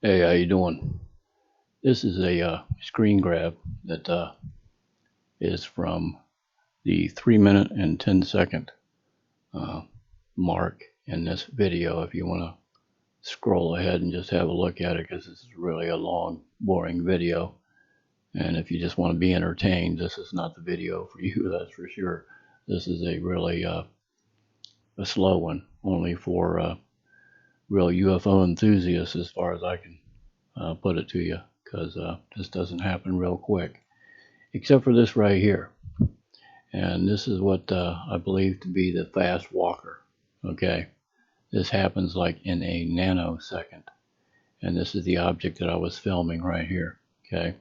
Hey, how you doing? This is a screen grab that is from the 3 minute and 10 second uh, mark in this video. If you want to scroll ahead and just have a look at it, because this is really a long, boring video. And if you just want to be entertained, this is not the video for you, that's for sure. This is a really a slow one, only for real UFO enthusiasts, as far as I can put it to you, because this doesn't happen real quick, except for this right here. And this is what I believe to be the fast walker. Okay, this happens like in a nanosecond, and this is the object that I was filming right here. Okay,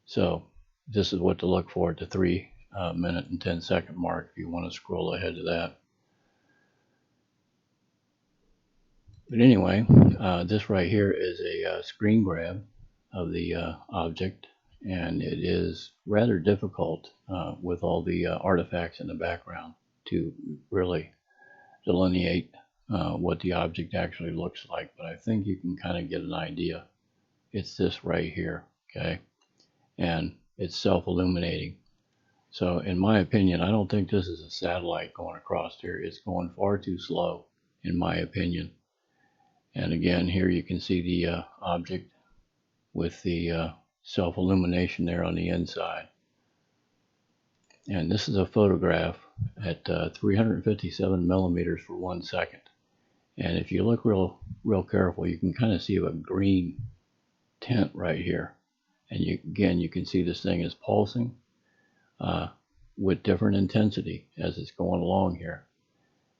so this is what to look for at the 3 minute and 10 second mark if you want to scroll ahead to that. But anyway, this right here is a screen grab of the object, and it is rather difficult with all the artifacts in the background to really delineate what the object actually looks like, but I think you can kind of get an idea. It's this right here, okay? And it's self-illuminating. So in my opinion, I don't think this is a satellite going across here. It's going far too slow, in my opinion. And again, here you can see the object with the self-illumination there on the inside. And this is a photograph at 357 millimeters for 1 second. And if you look real careful, you can kind of see a green tint right here. And again, you can see this thing is pulsing with different intensity as it's going along here.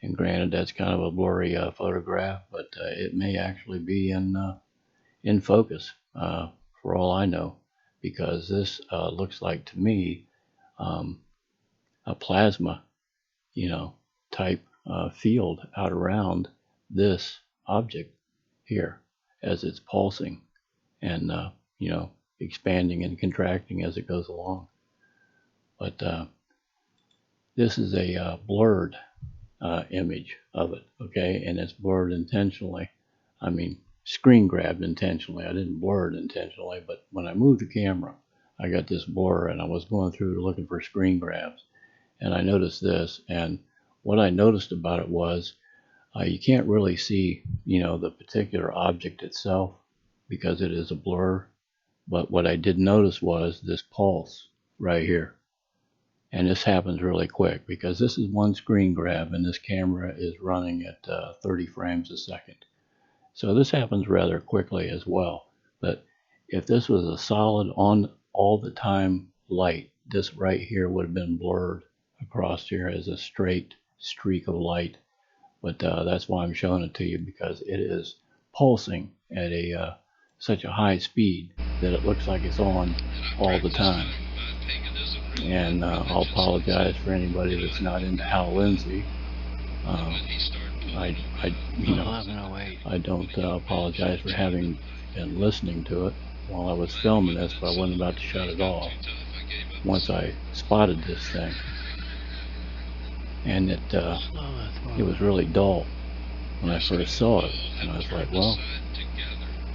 And granted, that's kind of a blurry photograph, but it may actually be in focus for all I know, because this looks like to me a plasma, type field out around this object here as it's pulsing and expanding and contracting as it goes along. But this is a blurred image of it, okay, and it's blurred intentionally. I mean, screen grabbed intentionally. I didn't blur it intentionally, but when I moved the camera, I got this blur, and I was going through looking for screen grabs, and I noticed this. And what I noticed about it was you can't really see, the particular object itself because it is a blur. But what I did notice was this pulse right here. And this happens really quick because this is one screen grab and this camera is running at 30 frames a second. So this happens rather quickly as well. But if this was a solid on all the time light, this right here would have been blurred across here as a straight streak of light. But that's why I'm showing it to you, because it is pulsing at such a high speed that it looks like it's on all the time. And I'll apologize for anybody that's not into Hal Lindsey. I don't apologize for having been listening to it while I was filming this, but I wasn't about to shut it off once I spotted this thing. And it was really dull when I first saw it, and I was like, well,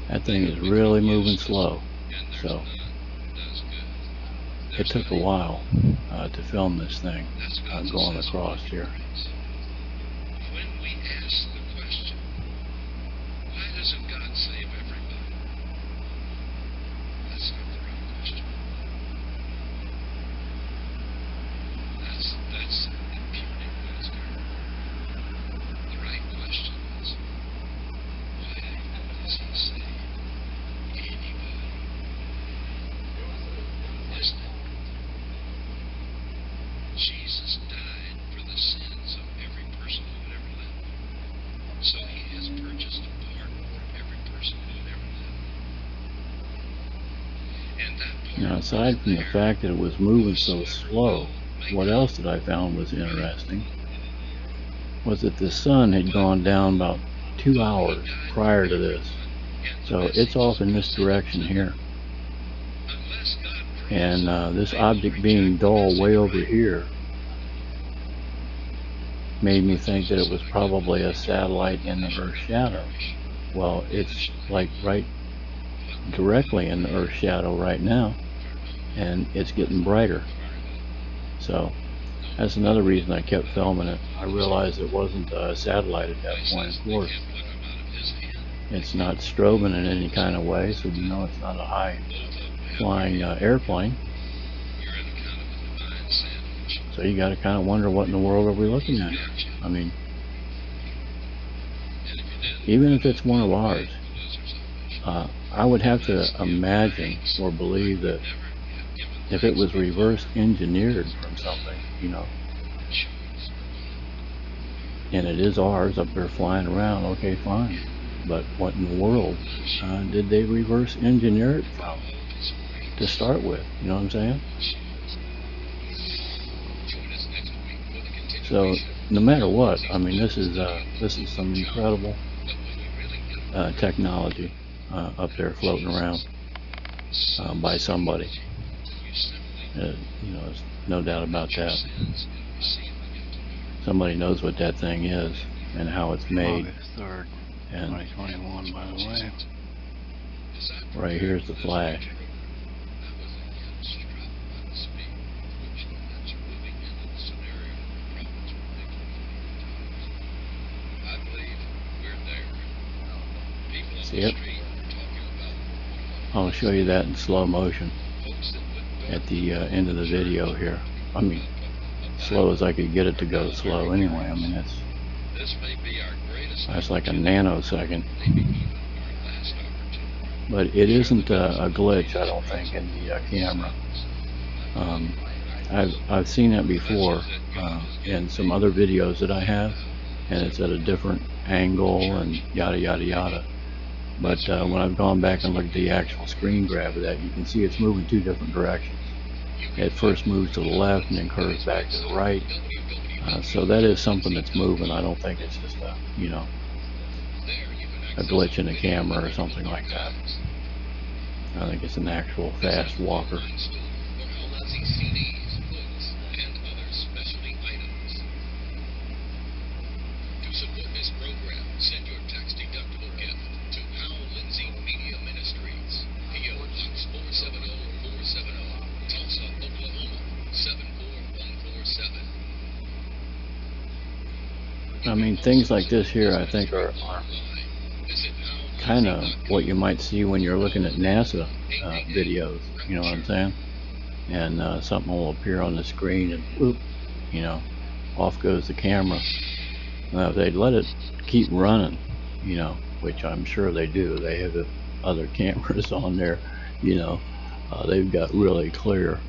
that thing is really moving slow. So it took a while to film this thing going across here. When we ask the question, why doesn't God save everybody? That's not the right question. That's impugning God's character. The right question is, why does He save anybody? Isn't it? Jesus died for the sins of every person who had ever lived. So He has purchased a pardon for every person who had ever lived. And that pardon, now, aside from the fact that it was moving so slow, what else that I found was interesting was that the sun had gone down about 2 hours prior to this. So it's off in this direction here. And this object being dull way over here made me think that it was probably a satellite in the Earth's shadow. Well, it's like right directly in the Earth's shadow right now, and it's getting brighter. So that's another reason I kept filming it. I realized it wasn't a satellite at that point, of course. It's not strobing in any kind of way, so you know it's not a high flying airplane. So you got to kind of wonder, what in the world are we looking at? I mean, even if it's one of ours, I would have to imagine or believe that if it was reverse engineered from something, you know, and it is ours up there flying around, okay, fine. But what in the world did they reverse engineer it from to start with? You know what I'm saying? So no matter what, I mean, this is some incredible technology up there floating around by somebody. You know, there's no doubt about that. Somebody knows what that thing is and how it's made. August 3rd, and 2021, by the way. Right here's the flash. See it? I'll show you that in slow motion at the end of the video here. I mean, slow as I could get it to go slow anyway. I mean, that's like a nanosecond. But it isn't a glitch, I don't think, in the camera. I've seen that before in some other videos that I have, and it's at a different angle and yada yada yada. But when I've gone back and looked at the actual screen grab of that, you can see it's moving two different directions. It first moves to the left and then curves back to the right. So that is something that's moving. I don't think it's just a, you know, a glitch in the camera or something like that. I think it's an actual fast walker. I mean, things like this here, I think, are kind of what you might see when you're looking at NASA videos, you know what I'm saying? And something will appear on the screen and whoop, you know, off goes the camera. Now, if they'd let it keep running, you know, which I'm sure they do, they have other cameras on there, you know, they've got really clear,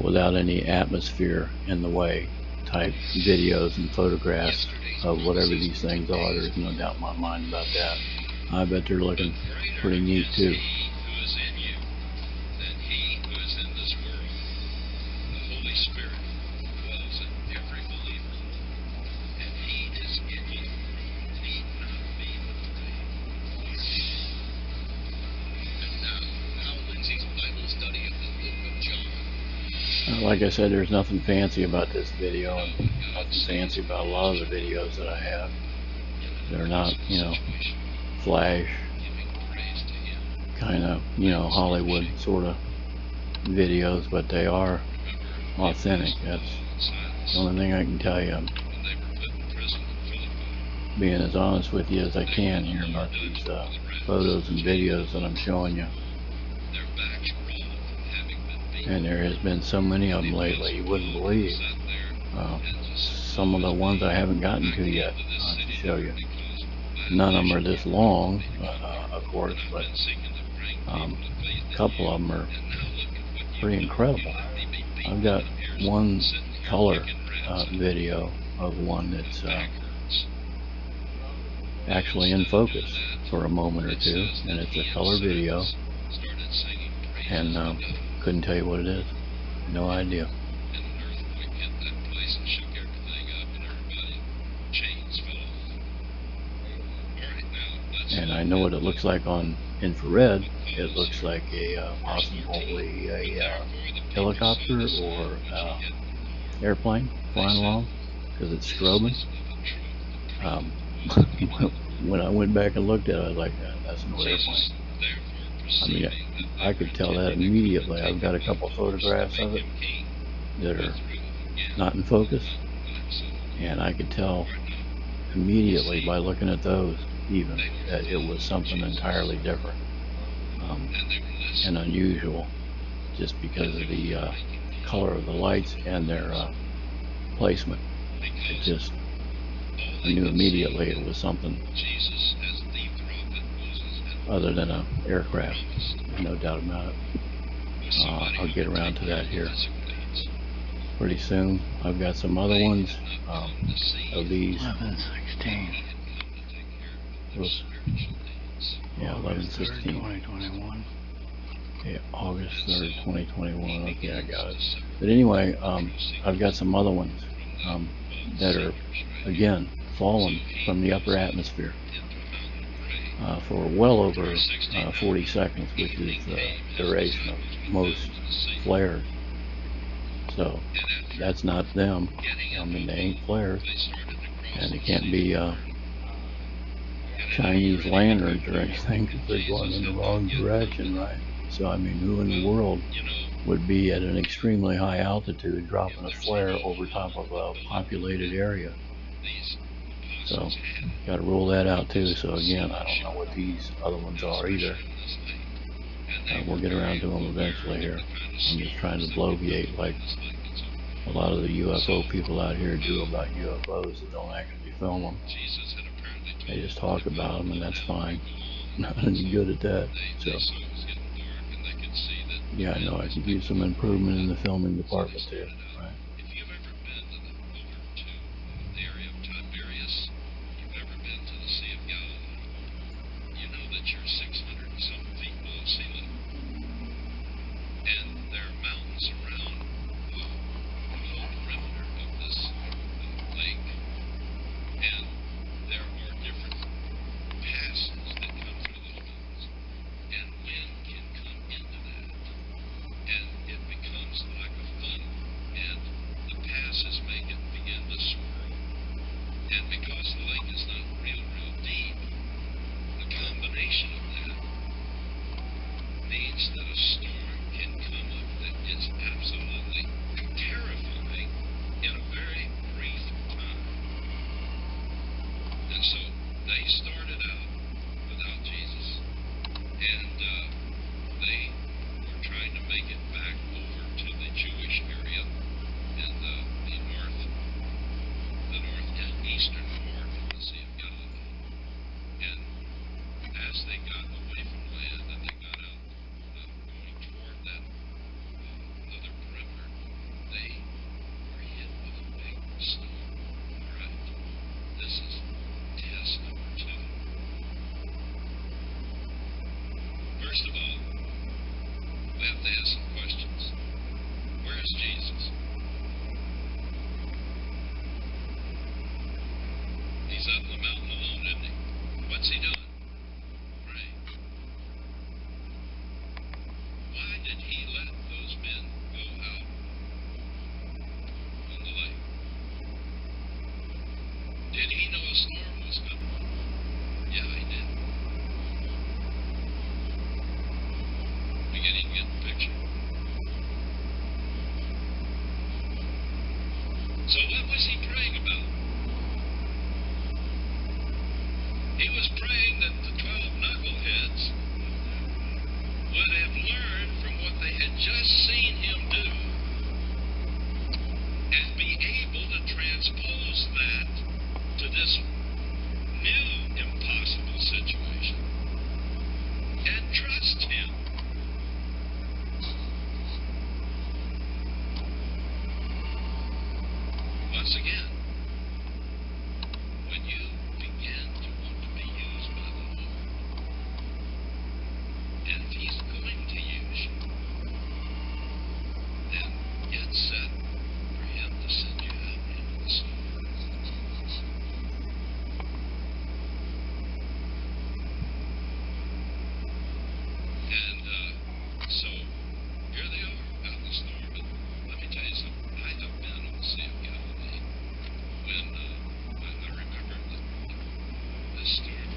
without any atmosphere in the way type videos and photographs of whatever these things are. There's no doubt in my mind about that. I bet they're looking pretty neat too. Like I said, there's nothing fancy about this video, and nothing fancy about a lot of the videos that I have. They're not, you know, flash kind of, you know, Hollywood sort of videos, but they are authentic. That's the only thing I can tell you. I'm being as honest with you as I can here about these photos and videos that I'm showing you. And there has been so many of them lately, you wouldn't believe. Some of the ones I haven't gotten to yet to show you. None of them are this long, of course, but a couple of them are pretty incredible. I've got one color video of one that's actually in focus for a moment or two, and it's a color video, and couldn't tell you what it is. No idea. And I know what it looks like on infrared. It looks like a possibly a helicopter or airplane flying along because it's strobing. when I went back and looked at it, I was like, that's no airplane. Jesus, therefore I mean, perceiving that I could tell that immediately. I've got a couple photographs of it that are not in focus, and I could tell immediately by looking at those even that it was something entirely different and unusual, just because of the color of the lights and their placement. It just, I knew immediately it was something other than an aircraft. There's no doubt about it. I'll get around to that here pretty soon. I've got some other ones of these. 11/16. Oops. Yeah, 11/16. 2021. Okay, August 3rd, 2021. Okay, I got it. But anyway, I've got some other ones that are, again, fallen from the upper atmosphere for well over 40 seconds, which is the duration of most flares. So that's not them. I mean, they ain't flares, and it can't be Chinese lanterns or anything, because they're going in the wrong direction, right? So I mean, who in the world would be at an extremely high altitude dropping a flare over top of a populated area? So got to rule that out too. So again, I don't know what these other ones are either. We'll get around to them eventually here. I'm just trying to bloviate like a lot of the UFO people out here do about UFOs that don't actually film them. They just talk about them, and that's fine. Not any good at that. So yeah, I know I could use some improvement in the filming department too. Right. If you've ever been over to the area of Tiberias, you've ever been to the Sea of Galilee, you know that you're 600 and some feet below sea level. And there are mountains around the whole perimeter of this lake. And there are different passes that come through those mountains. And wind can come into that. And it becomes like a funnel. And the passes make it begin to swirl. And because the lake is not real deep, the combination of that means that a storm can come up that is absolutely terrifying in a very brief time. And so they started out without Jesus, and they were trying to make it back over to the Jewish area in the eastern part of the Sea of Galilee. And as they got away from land and they got out going toward that other perimeter, they were hit with a big storm. All right, this is test number 2. First of all, we have to ask some questions. Where is Jesus? He's up in the mountain alone, isn't he? What's he doing? Praying. Why did he let those men go out on the lake? Did he know a storm was coming? Yeah, he did. Beginning to get the picture. So what was he praying about? He was praying that the 12 knuckleheads would have learned from what they had just seen him do and be able to transpose that to this new impossible situation and trust him. Once again, when you begin to want to be used by the Lord, and if he's going to use you, then get set for him to send you out into the storm. And so here they are out in the storm. And let me tell you something. I have been on the Sea of Galilee when I remember that this storm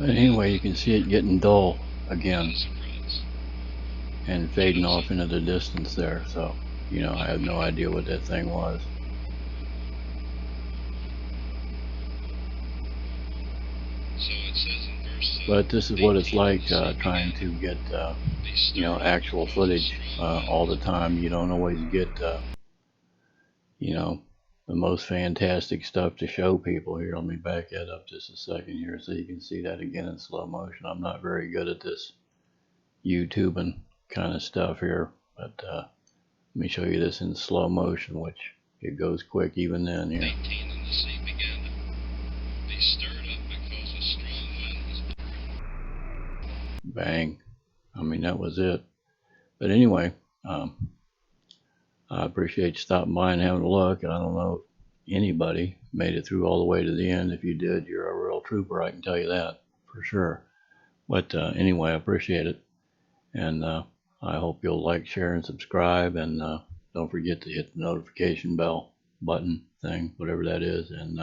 But anyway, you can see it getting dull again Not a surprise. and fading off into the distance there. So, you know, I have no idea what that thing was. So it says in verse But this is what it's 18, like the sea trying began to get, be you know, stirred up actual because of footage strong all the winds. time. You don't always get, you know, the most fantastic stuff to show people here. Let me back that up just a second here so you can see that again in slow motion. I'm not very good at this YouTubing kind of stuff here, but let me show you this in slow motion, which it goes quick even then here. 18, and the sea began to be stirred up because of strong winds. Bang. I mean, that was it. But anyway, I appreciate you stopping by and having a look. And I don't know if anybody made it through all the way to the end. If you did, you're a real trooper, I can tell you that for sure. But anyway, I appreciate it. And I hope you'll like, share, and subscribe. And don't forget to hit the notification bell button thing, whatever that is. And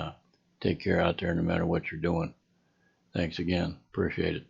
take care out there no matter what you're doing. Thanks again. Appreciate it.